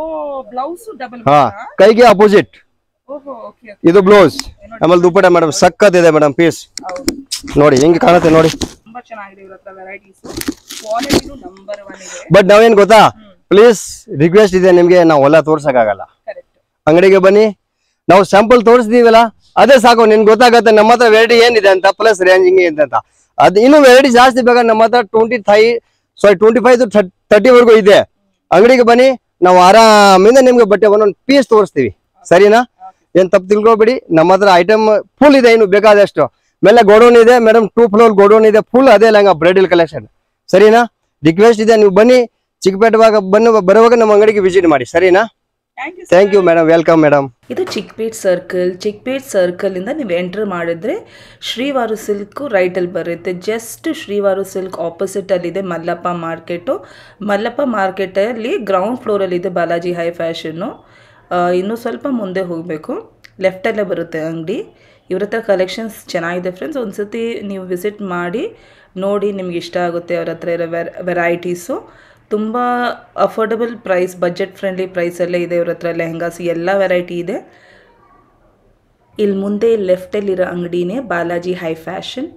ಬ್ಲೌಸ್ ಡಬಲ್. ಹಾ, ಕೈಗೆ ಅಪೋಸಿಟ್. ಓಹೋ, ಓಕೆ. ಇದು ಬ್ಲೌಸ್. ಆಮೇಲೆ ದುಪಟ್ಟ ಮೇಡಮ್ ಸಕ್ಕತ್ ಇದೆ ಮೇಡಮ್ ಪೀಸ್. ಹೌದು ನೋಡಿ ಹೆಂಗೆ ಕಾಣುತ್ತೆ ನೋಡಿ. ತುಂಬಾ ಚೆನ್ನಾಗಿದೆ ಇವ್ರ ಹತ್ರ ವೆರೈಟೀಸ್. ಕ್ವಾಲಿಟಿನು ನಂಬರ್ 1 ಇದೆ. ಬಟ್ ನಾವೇನ್ ಗೊತ್ತಾ, ಪ್ಲೀಸ್ ರಿಕ್ವೆಸ್ಟ್ ಇದೆ ನಿಮ್ಗೆ, ನಾವು ಹೊಲ ತೋರ್ಸಕ್ಕಾಗಲ್ಲ. ಅಂಗಡಿಗೆ ಬನ್ನಿ, ನಾವು ಸ್ಯಾಂಪಲ್ ತೋರಿಸ್ದೀವಲ್ಲ ಅದೇ ಸಾಕು, ನಿನ್ಗೆ ಗೊತ್ತಾಗತ್ತೆ ನಮ್ಮ ಹತ್ರ ವೆರೈಟಿ ಏನಿದೆ ಅಂತ, ಪ್ಲಸ್ ರೇಂಜಿಂಗ್ ಇದೆ ಅಂತ. ಅದು ಇನ್ನೂ ವೆರೈಟಿ ಜಾಸ್ತಿ ಬೇಕಾ, ನಮ್ಮ ಹತ್ರ 25 to 30 ವರೆಗೂ ಇದೆ. ಅಂಗಡಿಗೆ ಬನ್ನಿ, ನಾವು ಆರಾಮಿಂದ ನಿಮ್ಗೆ ಬಟ್ಟೆ ಒಂದೊಂದು ಪೀಸ್ ತೋರಿಸ್ತೀವಿ, ಸರಿನಾ? ಏನ್ ತಪ್ಪು ತಿಳ್ಕೊಬೇಡಿ, ನಮ್ಮ ಹತ್ರ ಐಟಮ್ ಫುಲ್ ಇದೆ, ಇನ್ನು ಬೇಕಾದಷ್ಟು. ಮೇಲೆ ಗೋಡೌನ್ ಇದೆ ಮೇಡಮ್, 2 floor ಗೋಡೌನ್ ಇದೆ, ಫುಲ್ ಅದೇ ಲಂಗ ಬ್ರೈಡಲ್ ಕಲೆಕ್ಷನ್, ಸರಿನಾ? ರಿಕ್ವೆಸ್ಟ್ ಇದೆ, ನೀವು ಬನ್ನಿ, ಚಿಕ್ಕಪೇಟೆ ಬರುವಾಗ ನಮ್ಮ ಅಂಗಡಿಗೆ ವಿಸಿಟ್ ಮಾಡಿ, ಸರಿನಾ? Thank you madam, welcome madam. ಇದು ಚಿಕ್ಕಪೇಟ್ ಸರ್ಕಲ್ ಇಂದ ನೀವು ಎಂಟರ್ ಮಾಡಿದ್ರೆ ಶ್ರೀವಾರು ಸಿಲ್ಕ್ ರೈಟಲ್ಲಿ ಬರುತ್ತೆ. ಜಸ್ಟ್ ಶ್ರೀವಾರು ಸಿಲ್ಕ್ ಆಪೋಸಿಟ್ ಅಲ್ಲಿ ಇದೆ ಮಲ್ಲಪ್ಪ ಮಾರ್ಕೆಟು. ಮಲ್ಲಪ್ಪ ಮಾರ್ಕೆಟಲ್ಲಿ ಗ್ರೌಂಡ್ ಫ್ಲೋರಲ್ಲಿ ಇದೆ ಬಾಲಾಜಿ ಹೈ ಫ್ಯಾಷನ್ನು. ಇನ್ನೂ ಸ್ವಲ್ಪ ಮುಂದೆ ಹೋಗಬೇಕು, ಲೆಫ್ಟಲ್ಲೇ ಬರುತ್ತೆ ಅಂಗಡಿ. ಇವ್ರ ಹತ್ರ ಕಲೆಕ್ಷನ್ಸ್ ಚೆನ್ನಾಗಿದೆ ಫ್ರೆಂಡ್ಸ್, ಒಂದ್ಸತಿ ನೀವು ವಿಸಿಟ್ ಮಾಡಿ ನೋಡಿ, ನಿಮ್ಗೆ ಇಷ್ಟ ಆಗುತ್ತೆ. ಅವ್ರ ಹತ್ರ ಇರೋ ವೆರೈಟೀಸು ತುಂಬ ಅಫೋರ್ಡಬಲ್ ಪ್ರೈಸ್, ಬಜೆಟ್ ಫ್ರೆಂಡ್ಲಿ ಪ್ರೈಸಲ್ಲೇ ಇದೆ ಇವ್ರ ಹತ್ರ. ಲೆಹಂಗಾಸ್ ಎಲ್ಲ ವೆರೈಟಿ ಇದೆ. ಇಲ್ಲಿ ಮುಂದೆ ಲೆಫ್ಟಲ್ಲಿರೋ ಅಂಗಡಿನೇ ಬಾಲಾಜಿ ಹೈ ಫ್ಯಾಷನ್.